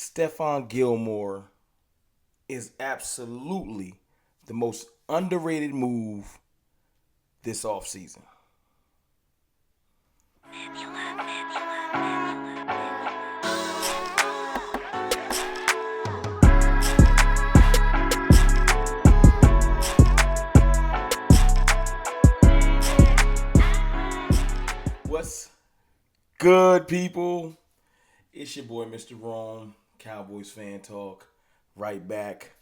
Stephone Gilmore is absolutely the most underrated move this offseason. What's good, people? It's your boy, Mr. Rome, Cowboys fan talk, right back,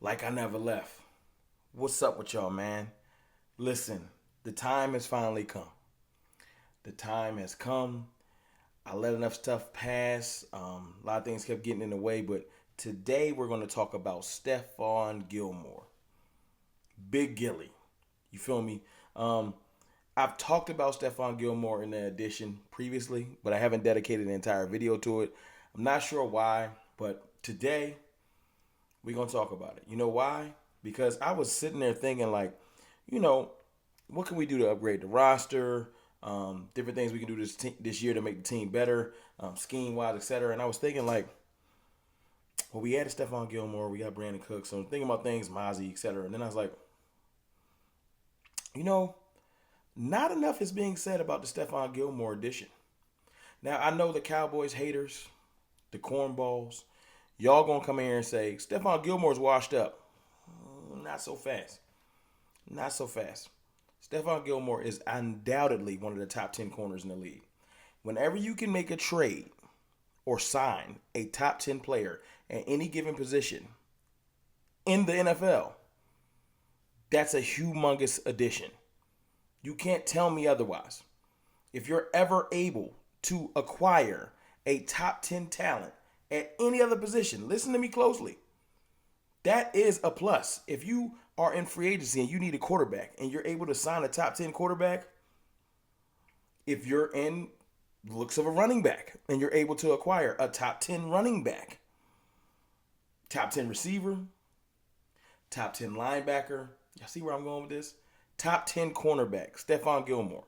like I never left. What's up with y'all, man? Listen, the time has finally come. The time has come. I let enough stuff pass. A lot of things kept getting in the way, but today we're going to talk about Stephone Gilmore. Big Gilly. You feel me? I've talked about Stephone Gilmore in the edition previously, but I haven't dedicated an entire video to it. I'm not sure why, but today we're going to talk about it. You know why? Because I was sitting there thinking like, what can we do to upgrade the roster? Different things we can do this year to make the team better, scheme-wise, etc. And I was thinking like, well, we added Stephone Gilmore, we got Brandon Cooks, so I'm thinking about things, Mozzie, etc. And then I was like, not enough is being said about the Stephone Gilmore edition. Now, I know the Cowboys haters, the cornballs, y'all gonna come here and say, Stephone Gilmore's washed up. Not so fast. Not so fast. Stephone Gilmore is undoubtedly one of the top 10 corners in the league. Whenever you can make a trade or sign a top 10 player at any given position in the NFL, that's a humongous addition. You can't tell me otherwise. If you're ever able to acquire a top 10 talent at any other position, listen to me closely. That is a plus. If you are in free agency and you need a quarterback and you're able to sign a top 10 quarterback, if you're in looks of a running back and you're able to acquire a top 10 running back, top 10 receiver, top 10 linebacker, y'all see where I'm going with this? Top 10 cornerback, Stephone Gilmore.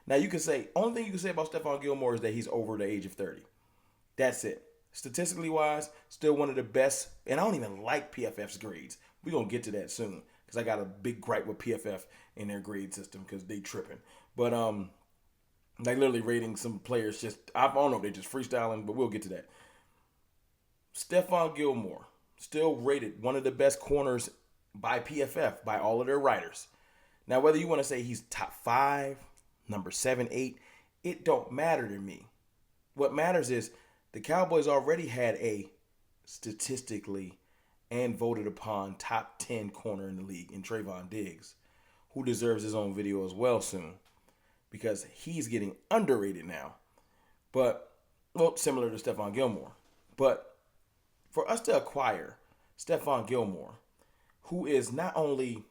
Now you can say, only thing you can say about Stephone Gilmore is that he's over the age of 30. That's it. Statistically wise, still one of the best. And I don't even like PFF's grades. We're going to get to that soon because I got a big gripe with PFF in their grade system because they tripping. But like literally rating some players just, I don't know if they're just freestyling, but we'll get to that. Stephone Gilmore, still rated one of the best corners by PFF, by all of their writers. Now, whether you want to say he's top 5, number 7, 8, it don't matter to me. What matters is the Cowboys already had a statistically and voted upon top 10 corner in the league in Trayvon Diggs, who deserves his own video as well soon because he's getting underrated now. But, well, similar to Stephone Gilmore. But for us to acquire Stephone Gilmore, who is not only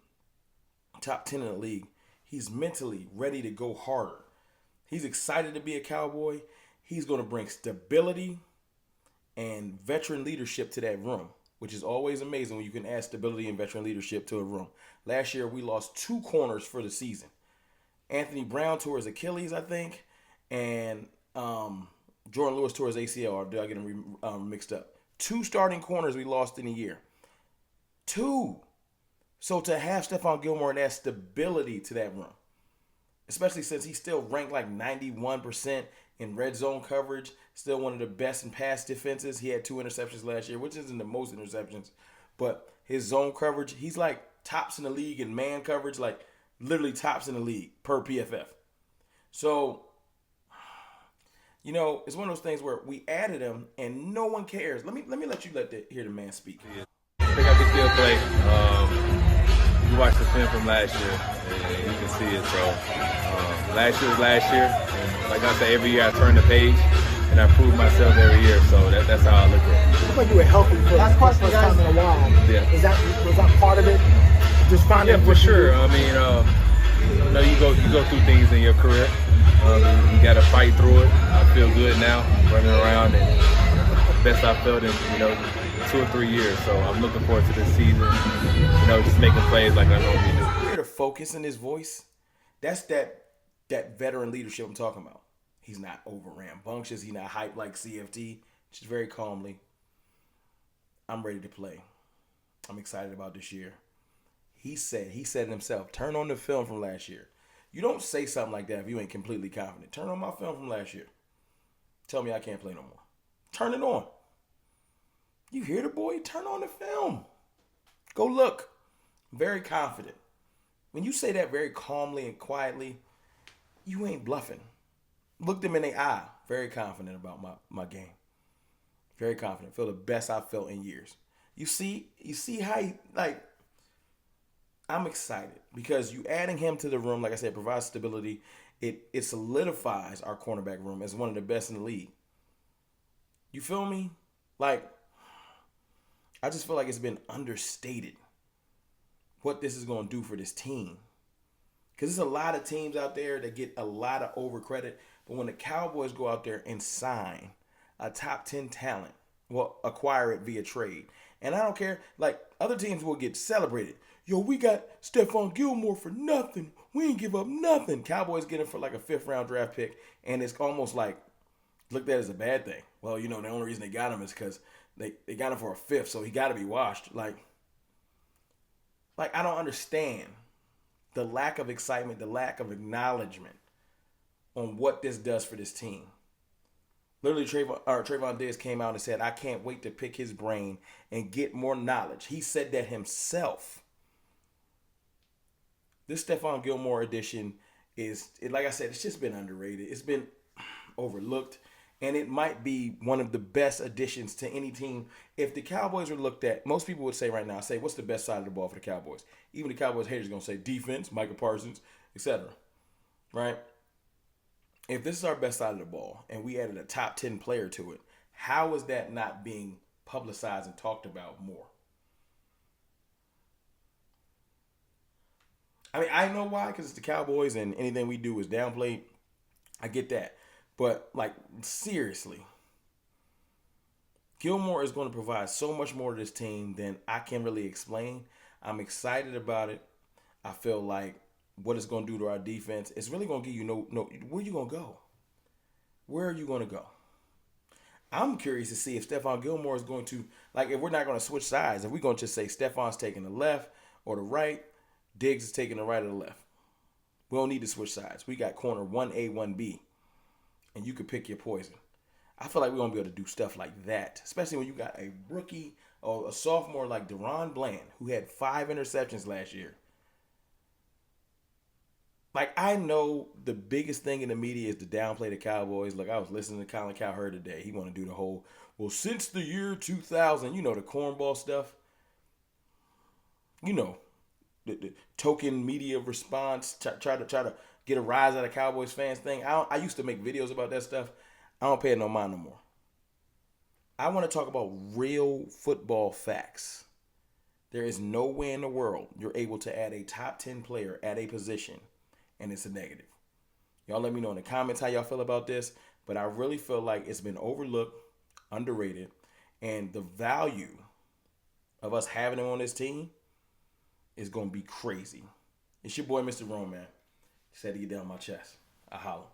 top 10 in the league, he's mentally ready to go harder. He's excited to be a Cowboy. He's going to bring stability and veteran leadership to that room, which is always amazing when you can add stability and veteran leadership to a room. Last year, we lost 2 corners for the season. Anthony Brown tore his Achilles, I think, and Jordan Lewis tore his ACL, or did I get them mixed up? 2 starting corners we lost in a year. 2. So to have Stephone Gilmore and add stability to that run, especially since he's still ranked like 91% in red zone coverage, still one of the best in pass defenses. He had 2 interceptions last year, which isn't the most interceptions, but his zone coverage, he's like tops in the league in man coverage, like literally tops in the league per PFF. So, it's one of those things where we added him and no one cares. Let me let you hear the man speak. I think I can still play. You watched the film from last year, and you can see it. So last year was last year. And like I said, every year I turn the page, and I prove myself every year. So that's how I look at it. Looks like you were healthy for the first time in a while. Yeah. Was that part of it? Just finding. Yeah, for sure. I mean, you go through things in your career. You got to fight through it. I feel good now, running around, and best I felt in 2 or 3 years. So I'm looking forward to this season. Just making plays like I normally do. Hear the focus in his voice. That's that veteran leadership I'm talking about. He's not over rambunctious. He's not hyped like CFT. Just very calmly. I'm ready to play. I'm excited about this year. He said it himself, turn on the film from last year. You don't say something like that if you ain't completely confident. Turn on my film from last year. Tell me I can't play no more. Turn it on. You hear the boy? Turn on the film. Go look. Very confident. When you say that very calmly and quietly, you ain't bluffing. Look them in the eye. Very confident about my game. Very confident. Feel the best I've felt in years. You see how he, like, I'm excited because you adding him to the room, like I said, provides stability. It solidifies our cornerback room as one of the best in the league. You feel me? Like, I just feel like it's been understated what this is going to do for this team. Because there's a lot of teams out there that get a lot of over credit. But when the Cowboys go out there and sign a top 10 talent, well, acquire it via trade. And I don't care, like, other teams will get celebrated. Yo, we got Stephone Gilmore for nothing. We ain't give up nothing. Cowboys get him for like a 5th round draft pick. And it's almost like looked at as a bad thing. Well, you know, the only reason they got him is because they got him for a 5th, so he got to be washed. Like, I don't understand the lack of excitement, the lack of acknowledgement on what this does for this team. Literally, Trayvon Diggs came out and said, I can't wait to pick his brain and get more knowledge. He said that himself. This Stephone Gilmore edition is, like I said, it's just been underrated. It's been overlooked. And it might be one of the best additions to any team. If the Cowboys were looked at, most people would say right now, what's the best side of the ball for the Cowboys? Even the Cowboys haters are going to say defense, Micah Parsons, etc. Right? If this is our best side of the ball and we added a top 10 player to it, how is that not being publicized and talked about more? I mean, I know why, because it's the Cowboys and anything we do is downplayed. I get that. But, like, seriously, Gilmore is going to provide so much more to this team than I can really explain. I'm excited about it. I feel like what it's going to do to our defense, it's really going to give you no where are you going to go? Where are you going to go? I'm curious to see if Stephone Gilmore is going to, like, if we're not going to switch sides, if we're going to just say Stephone's taking the left or the right, Diggs is taking the right or the left. We don't need to switch sides. We got corner 1A, 1B. And you can pick your poison. I feel like we're going to be able to do stuff like that, especially when you got a rookie or a sophomore like Deron Bland, who had 5 interceptions last year. Like, I know the biggest thing in the media is to downplay the Cowboys. Like, I was listening to Colin Cowherd today. He want to do the whole, well, since the year 2000, you know, the cornball stuff. You know, the token media response, try to get a rise out of Cowboys fans thing. I used to make videos about that stuff. I don't pay it no mind no more. I want to talk about real football facts. There is no way in the world you're able to add a top 10 player at a position and it's a negative. Y'all let me know in the comments how y'all feel about this, but I really feel like it's been overlooked, underrated, and the value of us having him on this team is going to be crazy. It's your boy, Mr. Roman. Said to get down my chest. I holla.